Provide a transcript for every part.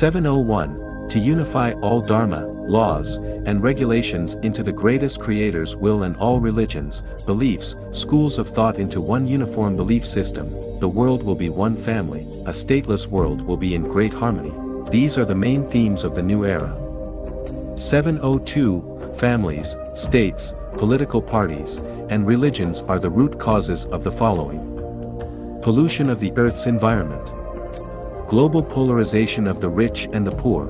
701. To unify all dharma, laws, and regulations into the greatest creator's will and all religions, beliefs, schools of thought into one uniform belief system, the world will be one family, a stateless world will be in great harmony. These are the main themes of the new era. 702. Families, states, political parties, and religions are the root causes of the following. Pollution of the Earth's environment. Global polarization of the rich and the poor.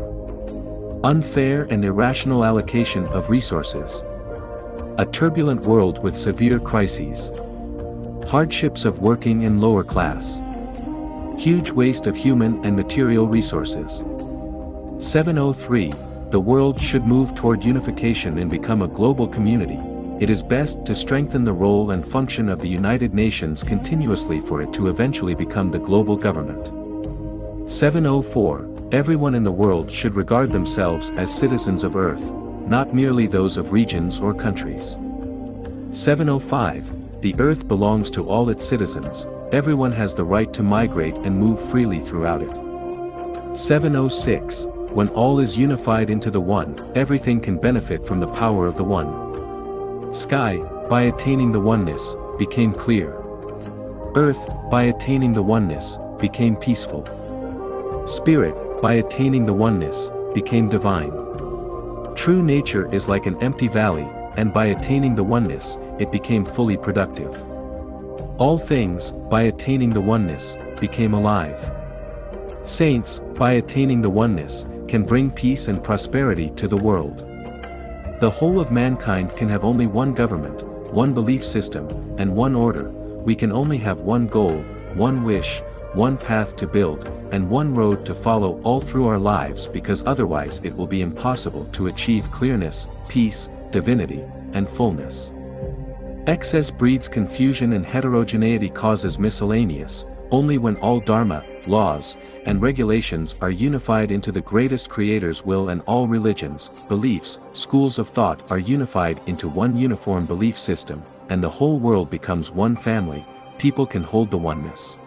Unfair and irrational allocation of resources. A turbulent world with severe crises. Hardships of working and lower class. Huge waste of human and material resources. 703. The world should move toward unification and become a global community. It is best to strengthen the role and function of the United Nations continuously for it to eventually become the global government. 704. Everyone in the world should regard themselves as citizens of Earth, not merely those of regions or countries. 705. The Earth belongs to all its citizens, everyone has the right to migrate and move freely throughout it. 706. When all is unified into the one, everything can benefit from the power of the one. Sky, by attaining the oneness, became clear. Earth, by attaining the oneness, became peaceful. Spirit, by attaining the oneness, became divine. True nature is like an empty valley, and by attaining the oneness, it became fully productive. All things, by attaining the oneness, became alive. Saints, by attaining the oneness, can bring peace and prosperity to the world. The whole of mankind can have only one government, one belief system, and one order. We can only have one goal, one wish, one path to build, and one road to follow all through our lives, because otherwise it will be impossible to achieve clearness, peace, divinity, and fullness. Excess breeds confusion and heterogeneity causes miscellaneous. Only when all dharma, laws, and regulations are unified into the greatest creator's will and all religions, beliefs, schools of thought are unified into one uniform belief system, and the whole world becomes one family, people can hold the oneness.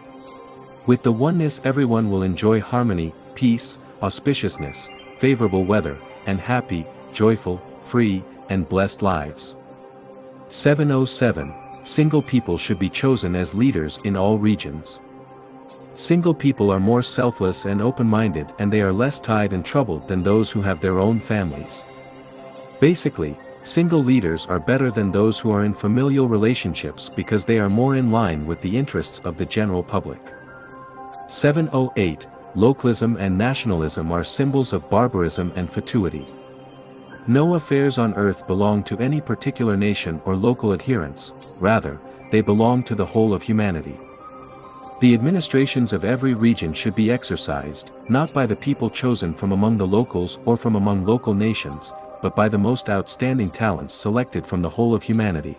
With the oneness everyone will enjoy harmony, peace, auspiciousness, favorable weather, and happy, joyful, free, and blessed lives. 707. Single people should be chosen as leaders in all regions. Single people are more selfless and open-minded, and they are less tied and troubled than those who have their own families. Basically, single leaders are better than those who are in familial relationships because they are more in line with the interests of the general public. 708. Localism and nationalism are symbols of barbarism and fatuity. No affairs on earth belong to any particular nation or local adherents, rather, they belong to the whole of humanity. The administrations of every region should be exercised, not by the people chosen from among the locals or from among local nations, but by the most outstanding talents selected from the whole of humanity.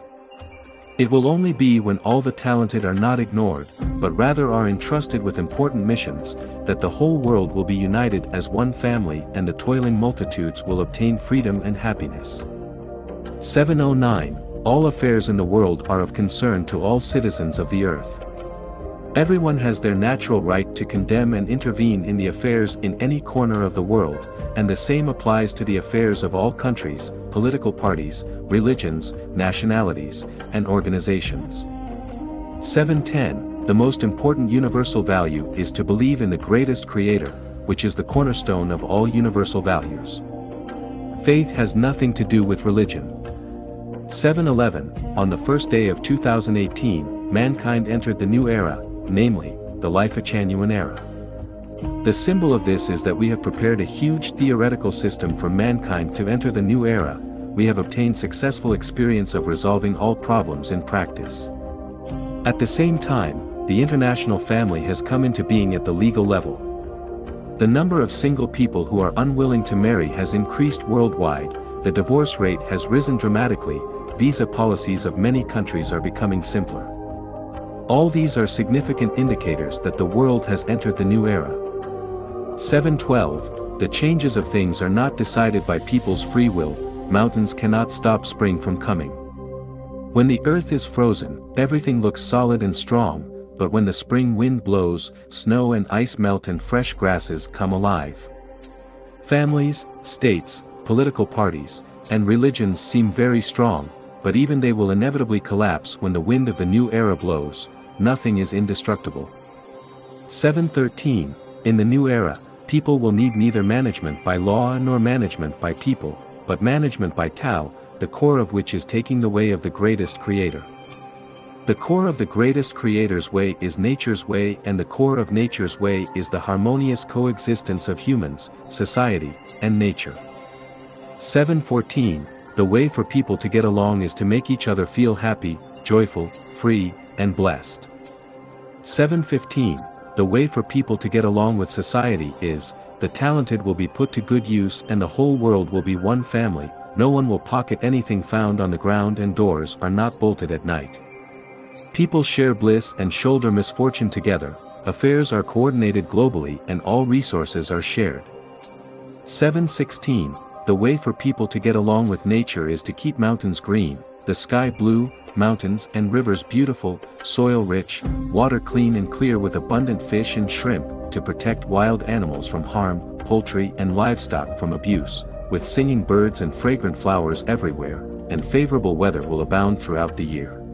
It will only be when all the talented are not ignored, but rather are entrusted with important missions, that the whole world will be united as one family and the toiling multitudes will obtain freedom and happiness. 709. All affairs in the world are of concern to all citizens of the earth. Everyone has their natural right to condemn and intervene in the affairs in any corner of the world, and the same applies to the affairs of all countries, political parties, religions, nationalities, and organizations. 710. The most important universal value is to believe in the greatest creator, which is the cornerstone of all universal values. Faith has nothing to do with religion. 711. On the first day of 2018, mankind entered the new era, namely, the Life-Channuan era. The symbol of this is that we have prepared a huge theoretical system for mankind to enter the new era. We have obtained successful experience of resolving all problems in practice. At the same time, the international family has come into being at the legal level. The number of single people who are unwilling to marry has increased worldwide, the divorce rate has risen dramatically, visa policies of many countries are becoming simpler. All these are significant indicators that the world has entered the new era. 712. The changes of things are not decided by people's free will, mountains cannot stop spring from coming. When the earth is frozen, everything looks solid and strong, but when the spring wind blows, snow and ice melt and fresh grasses come alive. Families, states, political parties, and religions seem very strong, but even they will inevitably collapse when the wind of the new era blows. Nothing is indestructible. 713. In the new era, people will need neither management by law nor management by people, but management by Tao, the core of which is taking the way of the greatest creator. The core of the greatest creator's way is nature's way, and the core of nature's way is the harmonious coexistence of humans, society, and nature. 714. The way for people to get along is to make each other feel happy, joyful, free, and blessed. 715. The way for people to get along with society is, the talented will be put to good use and the whole world will be one family, no one will pocket anything found on the ground and doors are not bolted at night. People share bliss and shoulder misfortune together, affairs are coordinated globally and all resources are shared. 716. The way for people to get along with nature is to keep mountains green, the sky blue, mountains and rivers beautiful, soil rich, water clean and clear with abundant fish and shrimp, to protect wild animals from harm, poultry and livestock from abuse, with singing birds and fragrant flowers everywhere, and favorable weather will abound throughout the year.